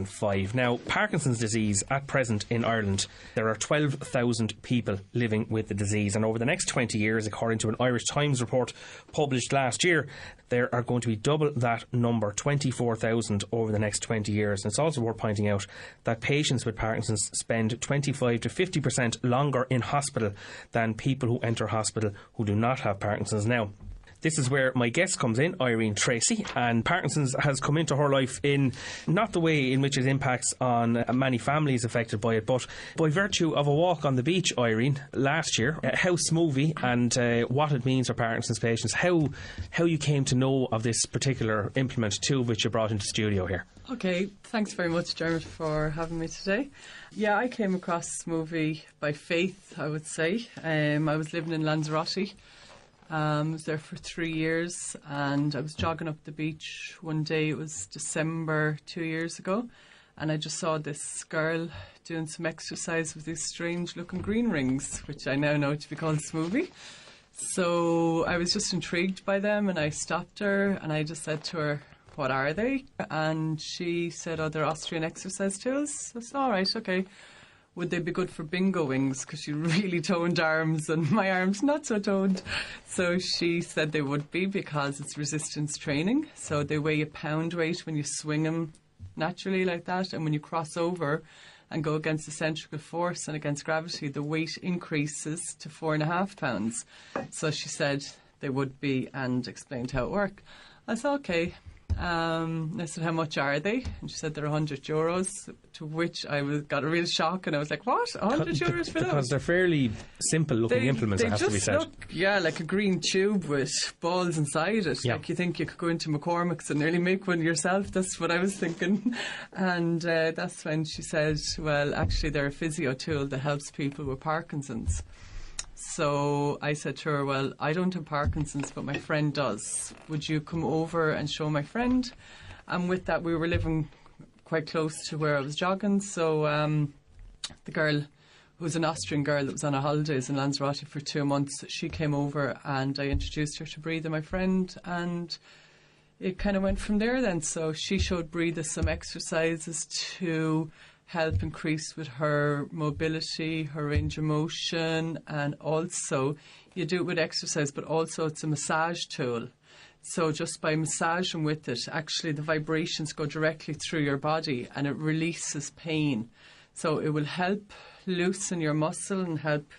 5. Now, Parkinson's disease at present in Ireland, there are 12,000 people living with the disease, and over the next 20 years, according to an Irish Times report published last year, there are going to be double that number, 24,000 over the next 20 years. And it's also worth pointing out that patients with Parkinson's spend 25 to 50% longer in hospital than people who enter hospital who do not have Parkinson's. Now, this is where my guest comes in, Irene Tracy, and Parkinson's has come into her life in not the way in which it impacts on many families affected by it, but by virtue of a walk on the beach, Irene, last year. How smovey and what it means for Parkinson's patients, how you came to know of this particular implement, two of which you brought into studio here. Okay, thanks very much, Dermot, for having me today. Yeah, I came across smovey by faith, I would say. I was living in Lanzarote. I was there for 3 years, and I was jogging up the beach one day. It was December 2 years ago, and I just saw this girl doing some exercise with these strange looking green rings, which I now know to be called smovey. So I was just intrigued by them, and I stopped her and I just said to her, "What are they?" And she said, "Oh, they're Austrian exercise tools." I said, "All right, okay. Would they be good for bingo wings?" Because she really toned arms, and my arms not so toned. So she said they would be, because it's resistance training. So they weigh a pound weight when you swing them naturally like that, and when you cross over and go against the centrifugal force and against gravity, the weight increases to 4.5 pounds. So she said they would be, and explained how it worked. I said, okay. I said, "How much are they?" And she said they're €100, to which I got a real shock, and I was like, "What? €100 for those?" Because they're fairly simple looking implements, it has to be said. They just look, yeah, like a green tube with balls inside it. Yeah. Like you think you could go into McCormick's and nearly make one yourself. That's what I was thinking. And that's when she said, well, actually they're a physio tool that helps people with Parkinson's. So I said to her, "Well, I don't have Parkinson's, but my friend does. Would you come over and show my friend?" And with that, we were living quite close to where I was jogging. So the girl, who was an Austrian girl that was on her holidays in Lanzarote for 2 months, she came over and I introduced her to Breathe, my friend, and it kind of went from there then. So she showed Breathe some exercises to help increase with her mobility, her range of motion, and also you do it with exercise, but also it's a massage tool. So just by massaging with it, actually the vibrations go directly through your body and it releases pain. So it will help loosen your muscle and help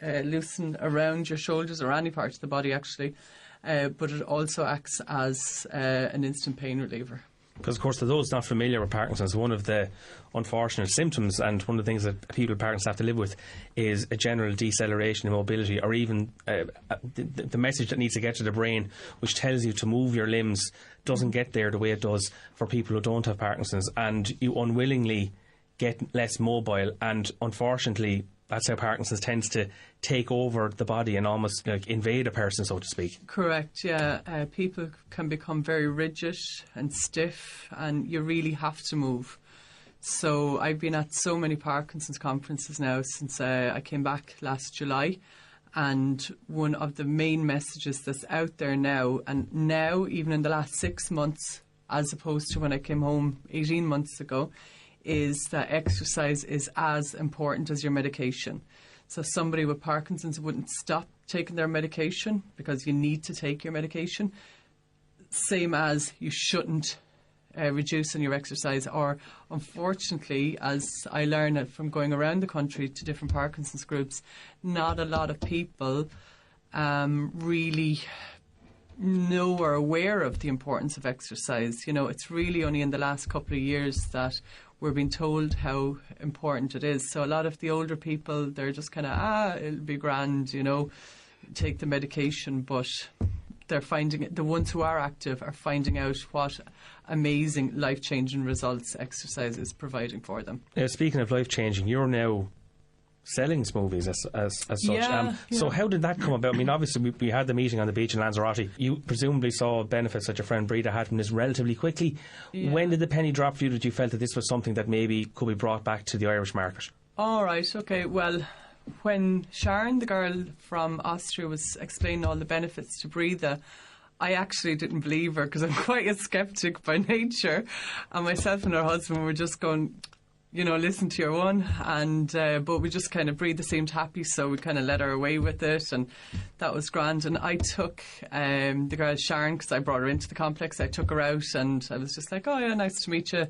loosen around your shoulders or any part of the body actually, but it also acts as an instant pain reliever. Because, of course, to those not familiar with Parkinson's, one of the unfortunate symptoms and one of the things that people with Parkinson's have to live with is a general deceleration in mobility, or even the message that needs to get to the brain, which tells you to move your limbs, doesn't get there the way it does for people who don't have Parkinson's, and you unwillingly get less mobile, and unfortunately that's how Parkinson's tends to take over the body and almost like invade a person, so to speak. Correct, yeah. People can become very rigid and stiff, and you really have to move. So I've been at so many Parkinson's conferences now since I came back last July, and one of the main messages that's out there now, and now even in the last 6 months, as opposed to when I came home 18 months ago, is that exercise is as important as your medication. So somebody with Parkinson's wouldn't stop taking their medication because you need to take your medication, same as you shouldn't reduce in your exercise. Or unfortunately, as I learned from going around the country to different Parkinson's groups, not a lot of people really know or are aware of the importance of exercise. You know, it's really only in the last couple of years that we're being told how important it is. So a lot of the older people, they're just kind of, it'll be grand, you know, take the medication. But they're finding it, the ones who are active are finding out what amazing life-changing results exercise is providing for them. Speaking of life-changing, you're now selling smoothies as such. Yeah. So how did that come about? I mean, obviously we had the meeting on the beach in Lanzarote. You presumably saw benefits that your friend Breda had from this relatively quickly. Yeah. When did the penny drop for you that you felt that this was something that maybe could be brought back to the Irish market? All right, okay. Well, when Sharon, the girl from Austria, was explaining all the benefits to Breathe, I actually didn't believe her because I'm quite a skeptic by nature. And myself and her husband were just going, listen to your one. And but we just kind of breathed, seemed happy, so we kind of let her away with it, and that was grand. And I took the girl Sharon, because I brought her into the complex. I took her out, and I was just like, oh yeah, nice to meet you.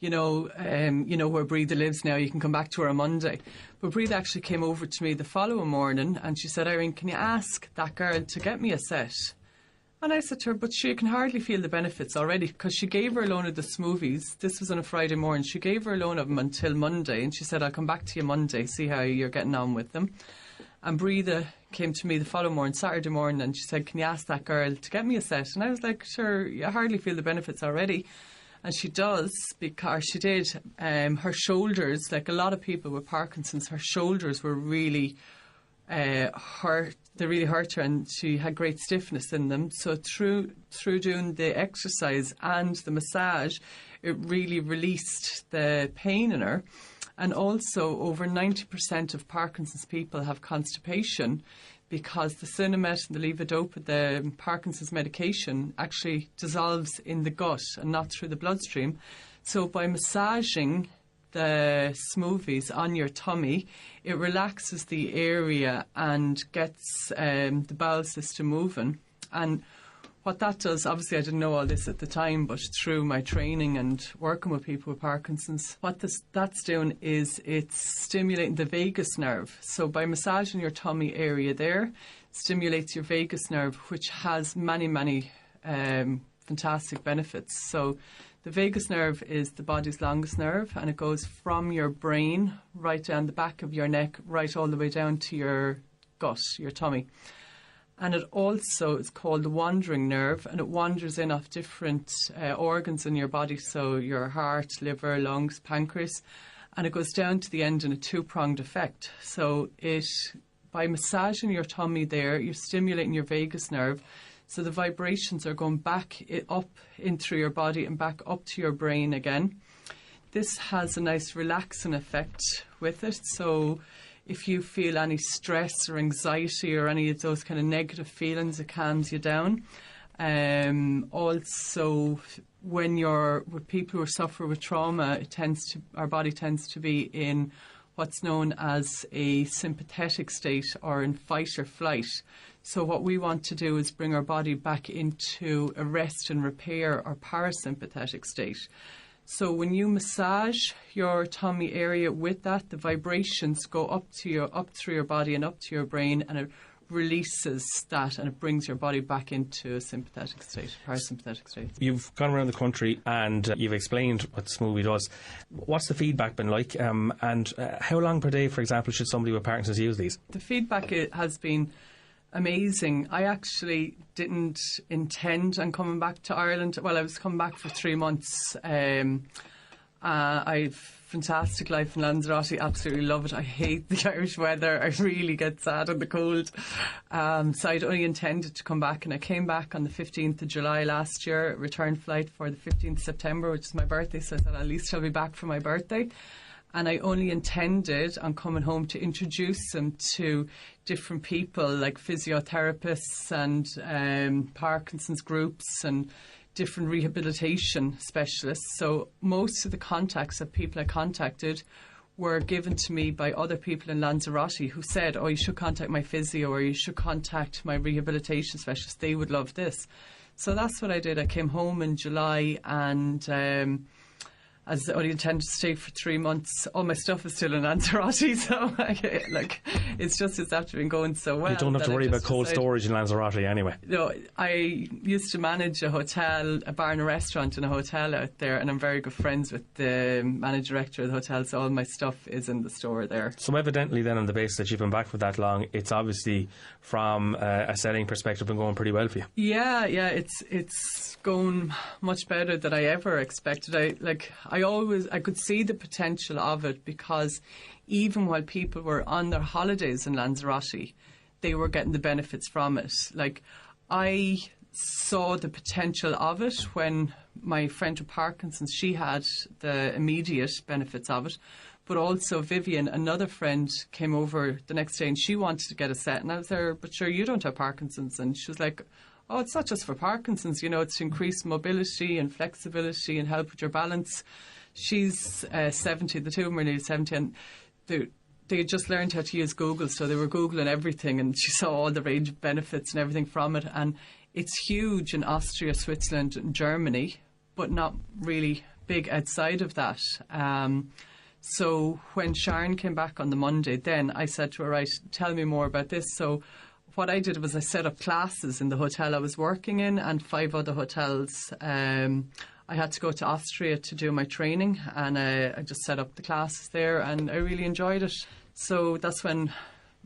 You know where Breathe lives now. You can come back to her on Monday. But Breathe actually came over to me the following morning, and she said, Irene, can you ask that girl to get me a set? And I said to her, but she can hardly feel the benefits already, because she gave her a loan of the smoothies. This was on a Friday morning. She gave her a loan of them until Monday, and she said, I'll come back to you Monday, see how you're getting on with them. And Breathe came to me the following morning, Saturday morning, and she said, can you ask that girl to get me a set? And I was like, sure, you hardly feel the benefits already. And she does, because she did. Her shoulders, like a lot of people with Parkinson's, her shoulders were really hurt. They really hurt her, and she had great stiffness in them. So through doing the exercise and the massage, it really released the pain in her. And also, over 90% of Parkinson's people have constipation, because the Sinemet and the levodopa, the Parkinson's medication, actually dissolves in the gut and not through the bloodstream. So by massaging the smoothies on your tummy, it relaxes the area and gets the bowel system moving. And what that does, obviously I didn't know all this at the time, but through my training and working with people with Parkinson's, what that's doing is it's stimulating the vagus nerve. So by massaging your tummy area there, stimulates your vagus nerve, which has many fantastic benefits. So the vagus nerve is the body's longest nerve, and it goes from your brain right down the back of your neck, right all the way down to your gut, your tummy. And it also is called the wandering nerve, and it wanders in off different organs in your body, so your heart, liver, lungs, pancreas, and it goes down to the end in a two-pronged effect. So by massaging your tummy there, you're stimulating your vagus nerve, so the vibrations are going back up in through your body and back up to your brain again. This has a nice relaxing effect with it, so if you feel any stress or anxiety or any of those kind of negative feelings, it calms you down. Also, when you're with people who suffer with trauma, our body tends to be in what's known as a sympathetic state, or in fight or flight. So what we want to do is bring our body back into a rest and repair or parasympathetic state. So when you massage your tummy area with that, the vibrations go up through your body and up to your brain, and it releases that, and it brings your body back into a sympathetic state, parasympathetic state. You've gone around the country and you've explained what the smovey does. What's the feedback been like, and how long per day, for example, should somebody with Parkinson's use these? The feedback has been amazing. I actually didn't intend on coming back to Ireland. Well, I was coming back for 3 months. I've fantastic life in Lanzarote, absolutely love it. I hate the Irish weather. I really get sad in the cold. So I'd only intended to come back, and I came back on the 15th of July last year, return flight for the 15th of September, which is my birthday, so I thought at least I'll be back for my birthday. And I only intended on coming home to introduce them to different people, like physiotherapists and Parkinson's groups and different rehabilitation specialists. So most of the contacts that people I contacted were given to me by other people in Lanzarote who said, oh, you should contact my physio, or you should contact my rehabilitation specialist. They would love this. So that's what I did. I came home in July, and as I only intended to stay for 3 months, all my stuff is still in Lanzarote, so it's after been going so well. You don't have to worry about cold storage in Lanzarote anyway. No, I used to manage a hotel, a bar and a restaurant in a hotel out there, and I'm very good friends with the managing director of the hotel, so all my stuff is in the store there. So evidently then, on the basis that you've been back for that long, it's obviously from a selling perspective been going pretty well for you. Yeah, it's going much better than I ever expected. I could see the potential of it, because even while people were on their holidays in Lanzarote, they were getting the benefits from it. Like, I saw the potential of it when my friend with Parkinson's, she had the immediate benefits of it. But also Vivian, another friend, came over the next day and she wanted to get a set. And I was there, but sure, you don't have Parkinson's. And she was like, Oh, it's not just for Parkinson's, it's to increase mobility and flexibility and help with your balance. She's 70, the two of them are nearly 70, and they just learned how to use Google, so they were Googling everything, and she saw all the range of benefits and everything from it. And it's huge in Austria, Switzerland and Germany, but not really big outside of that. So when Sharon came back on the Monday, then I said to her, right, tell me more about this. So what I did was I set up classes in the hotel I was working in and 5 other hotels. I had to go to Austria to do my training, and I just set up the classes there, and I really enjoyed it. So that's when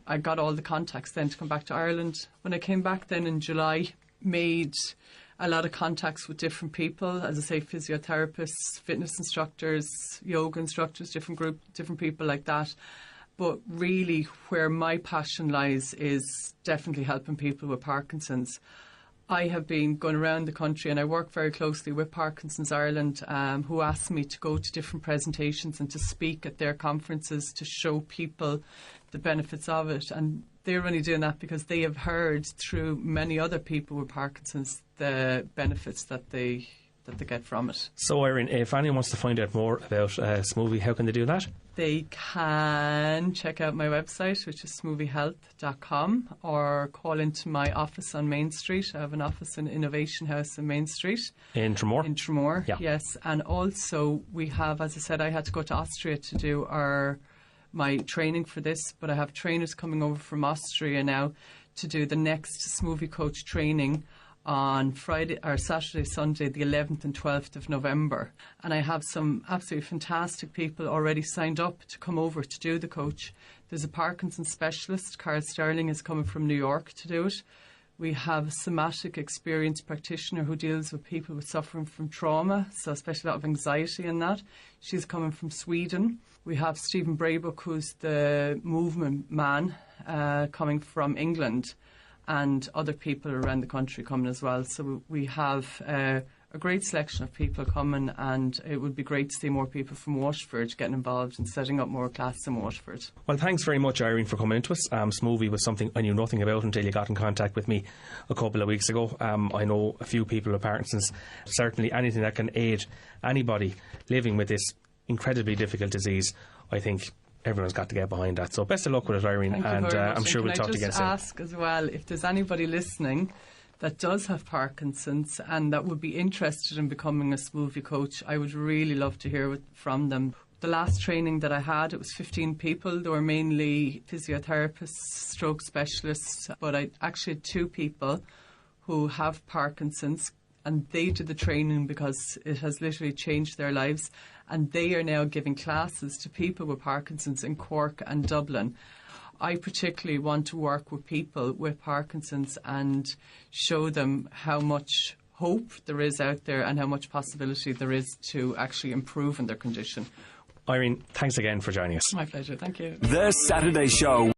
I got all the contacts then to come back to Ireland. When I came back then in July, made a lot of contacts with different people, as I say, physiotherapists, fitness instructors, yoga instructors, different people like that. But really where my passion lies is definitely helping people with Parkinson's. I have been going around the country, and I work very closely with Parkinson's Ireland, who asked me to go to different presentations and to speak at their conferences to show people the benefits of it. And they're only doing that because they have heard through many other people with Parkinson's the benefits that they get from it. So, Irene, if anyone wants to find out more about Smovey, how can they do that? They can check out my website, which is smoveyhealth.com, or call into my office on Main Street. I have an office in Innovation House in Main Street. In Tramore? In Tramore, yeah. Yes. And also we have, as I said, I had to go to Austria to do my training for this, but I have trainers coming over from Austria now to do the next Smovey Coach training on Friday or Saturday, Sunday, the 11th and 12th of November. And I have some absolutely fantastic people already signed up to come over to do the coach. There's a Parkinson's specialist, Carl Sterling, is coming from New York to do it. We have a somatic experienced practitioner who deals with people with suffering from trauma, so especially a lot of anxiety in that. She's coming from Sweden. We have Stephen Braybook, who's the movement man, coming from England, and other people around the country coming as well. So we have a great selection of people coming, and it would be great to see more people from Waterford getting involved and setting up more classes in Waterford. Well, thanks very much, Irene, for coming into us. Smovey was something I knew nothing about until you got in contact with me a couple of weeks ago. I know a few people with Parkinson's. Certainly anything that can aid anybody living with this incredibly difficult disease, I think everyone's got to get behind that. So best of luck with it, Irene, and I'm sure we'll talk again soon. Can I just ask as well, if there's anybody listening that does have Parkinson's and that would be interested in becoming a Smovey coach, I would really love to hear from them. The last training that I had, it was 15 people. They were mainly physiotherapists, stroke specialists, but I actually had 2 people who have Parkinson's, and they did the training because it has literally changed their lives, and they are now giving classes to people with Parkinson's in Cork and Dublin. I particularly want to work with people with Parkinson's and show them how much hope there is out there and how much possibility there is to actually improve in their condition. Irene, thanks again for joining us. My pleasure, thank you. The Saturday Show.